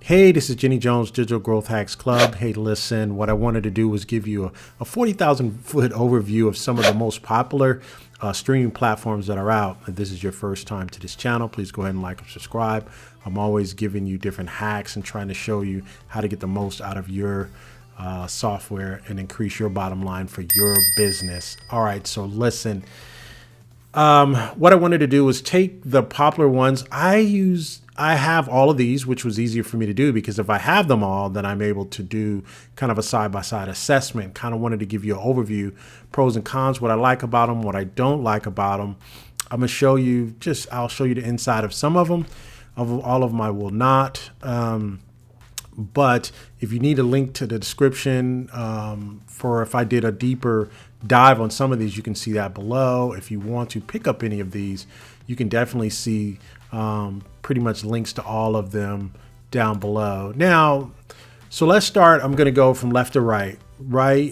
Hey, this is Jenny Jones, Digital Growth Hacks Club. Hey, listen, what I wanted to do was give you a 40,000 foot overview of some of the most popular streaming platforms that are out. If this is your first time to this channel, please go ahead and like and subscribe. I'm always giving you different hacks and trying to show you how to get the most out of your software and increase your bottom line for your business. All right, so listen. What I wanted to do was take the popular ones. I have all of these, which was easier for me to do because if I have them all, then I'm able to do kind of a side-by-side assessment. Kind of wanted to give you an overview, pros and cons, what I like about them, what I don't like about them. I'm gonna show you I'll show you the inside of some of them. Of all of them, I will not. But if you need a link to the description for if I did a deeper dive on some of these, you can see that below. If you want to pick up any of these, you can definitely see pretty much links to all of them down below. Now, so let's start. I'm going to go from left to right,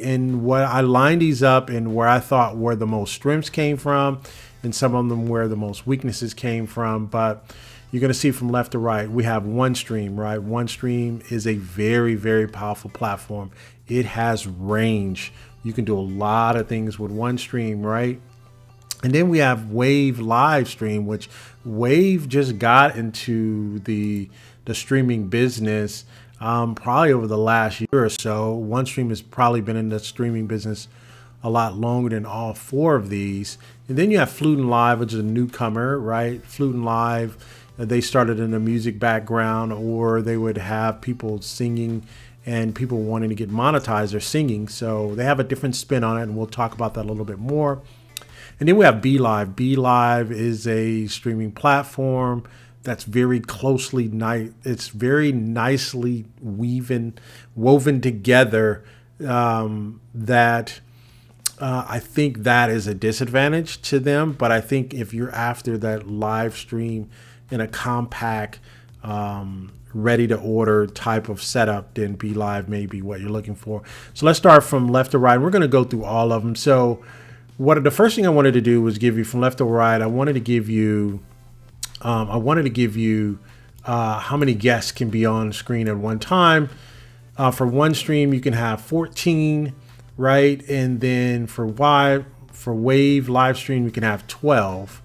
and what I lined these up and where I thought where the most strengths came from, and some of them where the most weaknesses came from. But you're going to see from left to right, we have OneStream, right? OneStream is a very, very powerful platform. It has range. You can do a lot of things with OneStream, right? And then we have Wave live stream, which Wave just got into the streaming business probably over the last year or so. OneStream has probably been in the streaming business a lot longer than all four of these. And then you have Flutin Live, which is a newcomer, right? Flutin Live, they started in a music background, or they would have people singing and people wanting to get monetized their singing. So they have a different spin on it, and we'll talk about that a little bit more. And then we have belive. Belive is a streaming platform that's very closely it's very nicely woven together. That I think that is a disadvantage to them. But I think if you're after that live stream in a compact, ready to order type of setup, then belive may be what you're looking for. So let's start from left to right. We're going to go through all of them. So the first thing I wanted to do was give you from left to right. I wanted to give you how many guests can be on screen at one time. For OneStream, you can have 14, right? And then for Wave live stream, you can have 12,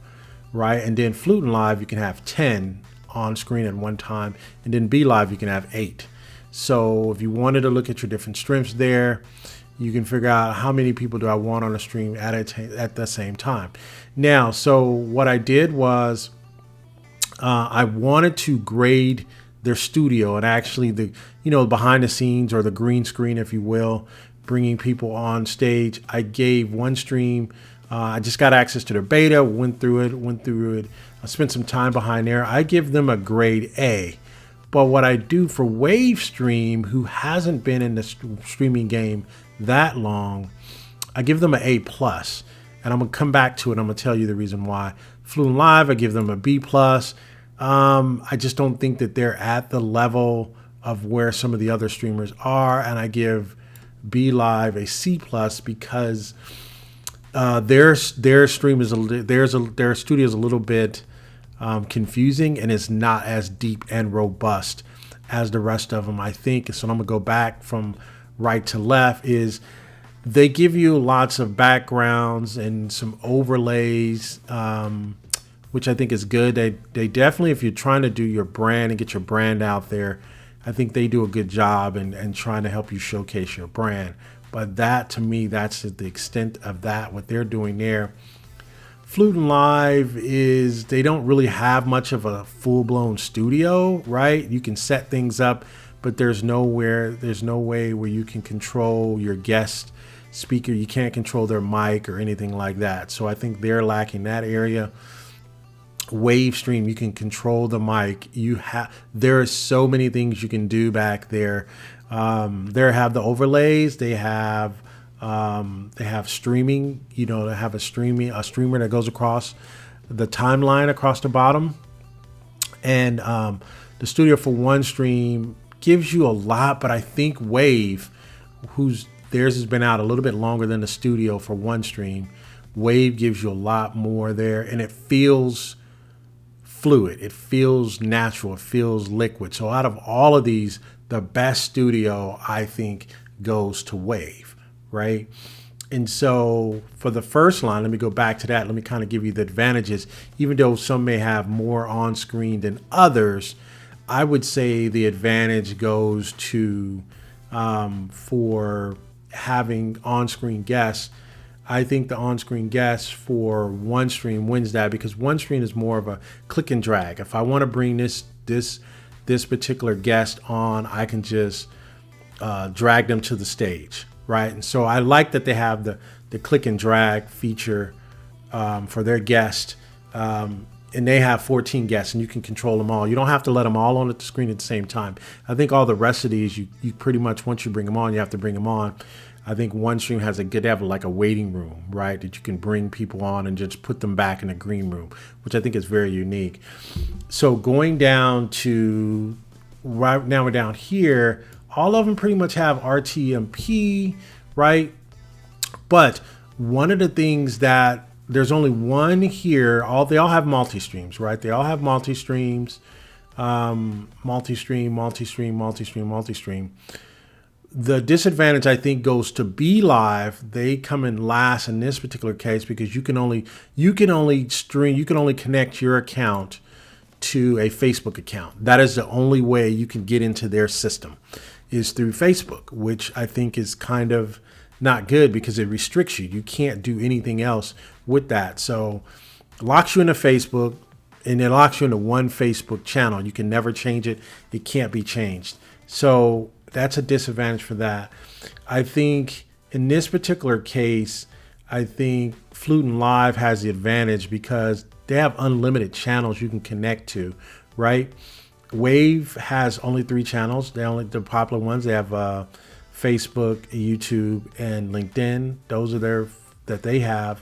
right? And then Flutin Live, you can have 10 on screen at one time. And then belive, you can have 8. So if you wanted to look at your different strengths there, you can figure out how many people do I want on a stream at the same time. Now, so what I did was I wanted to grade their studio and actually the behind the scenes, or the green screen, if you will, bringing people on stage. I gave OneStream, I just got access to their beta, went through it. I spent some time behind there. I give them a grade A. But what I do for WaveStream, who hasn't been in the streaming game that long, I give them an A+. And I'm gonna come back to it. I'm gonna tell you the reason why. Flutin Live, I give them a B+. I just don't think that they're at the level of where some of the other streamers are, and I give belive a C+ because their stream is their studio is a little bit confusing, and it's not as deep and robust as the rest of them, I think. So I'm gonna go back from right to left. Is they give you lots of backgrounds and some overlays, which I think is good. They definitely, if you're trying to do your brand and get your brand out there, I think they do a good job in trying to help you showcase your brand. But that, to me, that's the extent of that, what they're doing there. Flutin Live is, they don't really have much of a full-blown studio, right? You can set things up, but there's no way where you can control your guest speaker. You can't control their mic or anything like that. So I think they're lacking that area. WaveStream, you can control the mic. There are so many things you can do back there. They have the overlays. They have streaming. They have a streamer that goes across the timeline across the bottom. And the studio for OneStream gives you a lot, but I think Wave, theirs has been out a little bit longer than the studio for OneStream. Wave gives you a lot more there, and it feels fluid. It feels natural. It feels liquid. So out of all of these, the best studio, I think, goes to Wave, right? And so for the first line, let me go back to that. Let me kind of give you the advantages. Even though some may have more on screen than others, I would say the advantage goes to for having on-screen guests. I think the on-screen guests for OneStream wins that, because OneStream is more of a click and drag. If I want to bring this particular guest on, I can just drag them to the stage, right? And so I like that they have the click and drag feature for their guest. And they have 14 guests, and you can control them all. You don't have to let them all on at the screen at the same time. I think all the rest of these, you pretty much, once you bring them on, you have to bring them on. I think OneStream has they have like a waiting room, right? That you can bring people on and just put them back in a green room, which I think is very unique. So going down to, right now we're down here, all of them pretty much have RTMP, right? But one of the things that, there's only one here. They all have multi-streams, right? They all have multi-streams, multi-stream. The disadvantage, I think, goes to belive. They come in last in this particular case because you can only connect your account to a Facebook account. That is the only way you can get into their system, is through Facebook, which I think is kind of not good because it restricts you. You can't do anything else with that. So it locks you into Facebook, and it locks you into one Facebook channel. You can never change it. It can't be changed. So that's a disadvantage for that. I think in this particular case, I think Flutin Live has the advantage because they have unlimited channels you can connect to, right? Wave has only 3 channels. The popular ones. They have Facebook, YouTube, and LinkedIn. Those are that they have.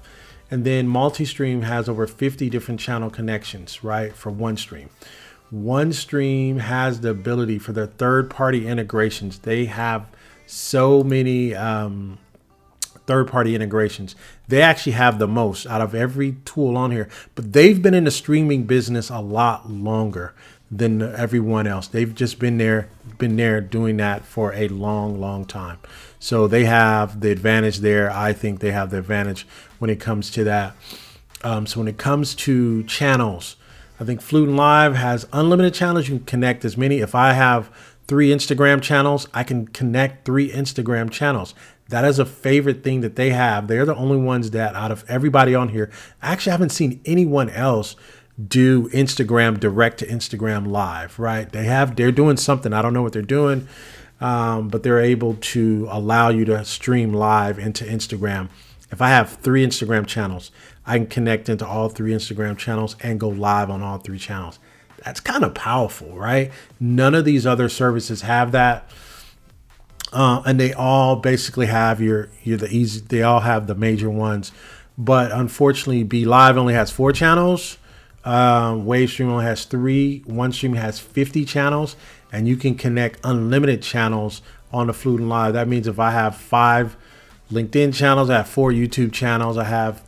And then Multistream has over 50 different channel connections, right, for OneStream. OneStream has the ability for their third-party integrations. They have so many third-party integrations. They actually have the most out of every tool on here, but they've been in the streaming business a lot longer than everyone else. They've just been there doing that for a long time. So they have the advantage there. I think they have the advantage when it comes to that. So when it comes to channels, I think Flutin Live has unlimited channels. You can connect as many. If I have 3 Instagram channels, I can connect 3 Instagram channels. That is a favorite thing that they have. They're the only ones that, out of everybody on here, I actually haven't seen anyone else do Instagram direct to Instagram live, right? They're doing something. I don't know what they're doing, but they're able to allow you to stream live into Instagram. If I have 3 Instagram channels, I can connect into all 3 Instagram channels and go live on all 3 channels. That's kind of powerful, right? None of these other services have that. And they all basically have they all have the major ones. But unfortunately, belive only has 4 channels. WaveStream only has 3. OneStream has 50 channels, and you can connect unlimited channels on the Flutin Live. That means if I have 5 LinkedIn channels, I have 4 YouTube channels, I have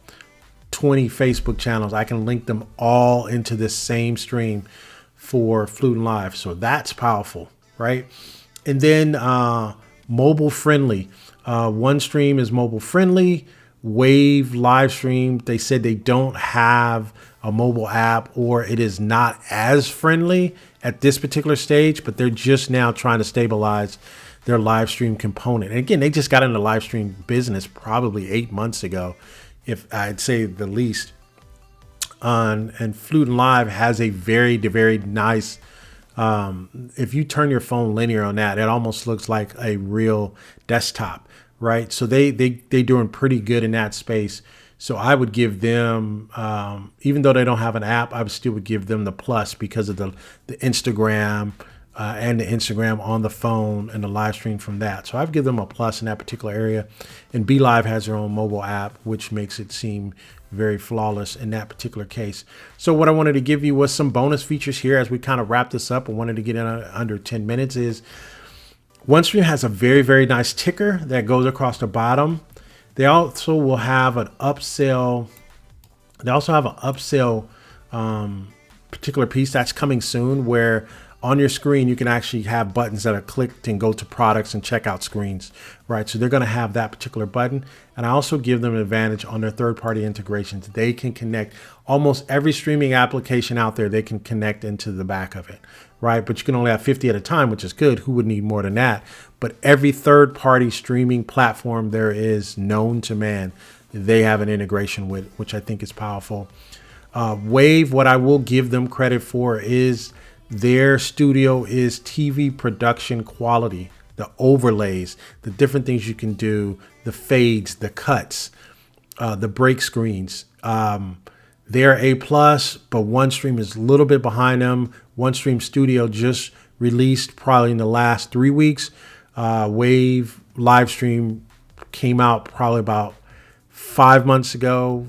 20 Facebook channels, I can link them all into this same stream for Flutin Live. So that's powerful, right? And then mobile friendly. OneStream is mobile friendly. Wave live stream, they said they don't have a mobile app, or it is not as friendly at this particular stage, but they're just now trying to stabilize their live stream component. And again, they just got into live stream business probably 8 months ago, if I'd say the least. And Flutin Live has a very nice, if you turn your phone linear on that, it almost looks like a real desktop, right? So they doing pretty good in that space. So I would give them, even though they don't have an app, I still would give them the plus because of the Instagram and the Instagram on the phone and the live stream from that. So I'd give them a plus in that particular area. And belive has their own mobile app, which makes it seem very flawless in that particular case. So what I wanted to give you was some bonus features here as we kind of wrap this up. I wanted to get in under 10 minutes is OneStream has a very nice ticker that goes across the bottom. They also will have an upsell. They also have an upsell particular piece that's coming soon, where on your screen you can actually have buttons that are clicked and go to products and checkout screens, right? So they're going to have that particular button. And I also give them an advantage on their third-party integrations. They can connect almost every streaming application out there. They can connect into the back of it, right? But you can only have 50 at a time, which is good. Who would need more than that? But every third-party streaming platform there is known to man, they have an integration with, which I think is powerful. Wave, what I will give them credit for is their studio is TV production quality, the overlays, the different things you can do, the fades, the cuts, the break screens. They're A+, but OneStream is a little bit behind them. OneStream Studio just released probably in the last 3 weeks. Wave live stream came out probably about 5 months ago.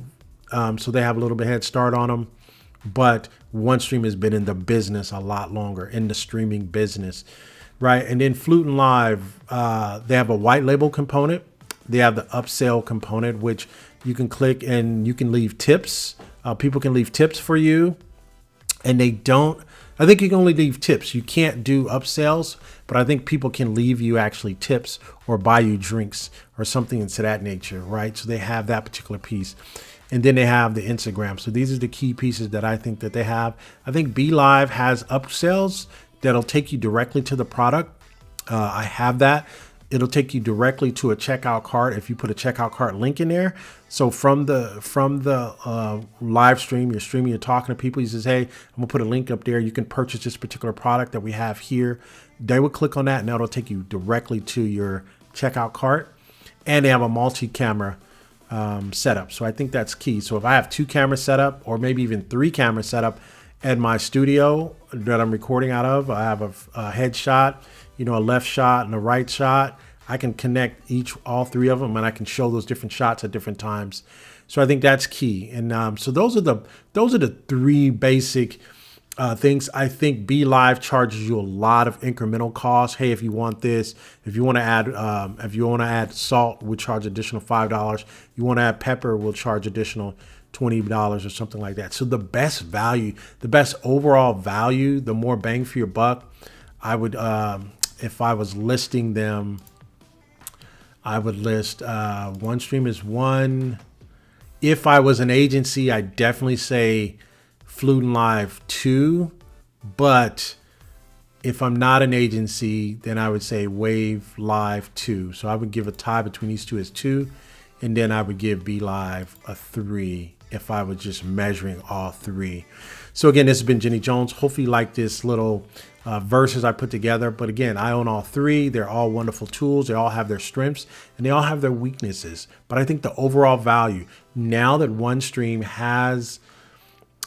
So they have a little bit head start on them. But OneStream has been in the business a lot longer, in the streaming business, right? And then Flutin Live, they have a white label component. They have the upsell component, which you can click and you can leave tips. People can leave tips for you, and they don't. I think you can only leave tips. You can't do upsells, but I think people can leave you actually tips or buy you drinks or something into that nature, right? So they have that particular piece. And then they have the Instagram. So these are the key pieces that I think that they have. I think belive has upsells that'll take you directly to the product. I have that. It'll take you directly to a checkout cart if you put a checkout cart link in there. So from the live stream, you're streaming, you're talking to people. You says, hey, I'm gonna put a link up there. You can purchase this particular product that we have here. They will click on that, and that'll take you directly to your checkout cart. And they have a multi-camera setup. So I think that's key. So if I have 2 cameras set up, or maybe even 3 cameras set up at my studio that I'm recording out of, I have a head shot, a left shot and a right shot. I can connect all 3 of them, and I can show those different shots at different times. So I think that's key. And so those are the 3 basic things. I think belive charges you a lot of incremental costs. Hey, if you want this, if you want to add salt, we'll charge additional $5. You want to add pepper, we'll charge additional $20 or something like that. So the best value, the best overall value, the more bang for your buck, I would, if I was listing them, I would list OneStream as 1. If I was an agency, I'd definitely say Flutin Live 2, but if I'm not an agency, then I would say Wave Live 2. So I would give a tie between these 2 as 2, and then I would give belive a 3 if I was just measuring all 3. So again, this has been Jenny Jones. Hopefully you like this little verses I put together. But again, I own all 3. They're all wonderful tools. They all have their strengths and they all have their weaknesses. But I think the overall value, now that OneStream has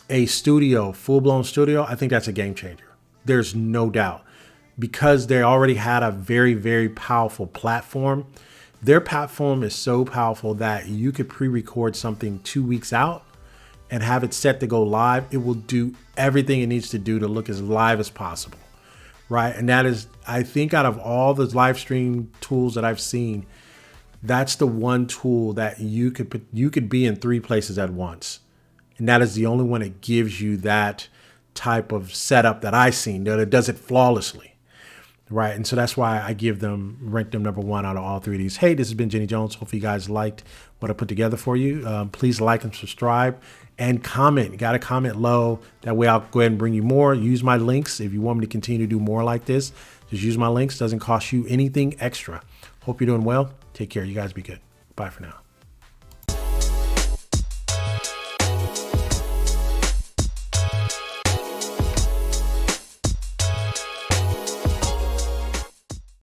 a studio, full-blown studio, I think that's a game changer. There's no doubt, because they already had a very, very powerful platform. Their platform is so powerful that you could pre-record something 2 weeks out and have it set to go live. It will do everything it needs to do to look as live as possible, right? And that is, I think, out of all the live stream tools that I've seen, that's the one tool that you could be in 3 places at once. And that is the only one that gives you that type of setup that I've seen, that it does it flawlessly, right? And so that's why I rank them number 1 out of all 3 of these. Hey, this has been Jenny Jones. Hopefully you guys liked what I put together for you. Please like and subscribe and comment. You got to comment low. That way I'll go ahead and bring you more. Use my links if you want me to continue to do more like this. Just use my links. Doesn't cost you anything extra. Hope you're doing well. Take care. You guys be good. Bye for now.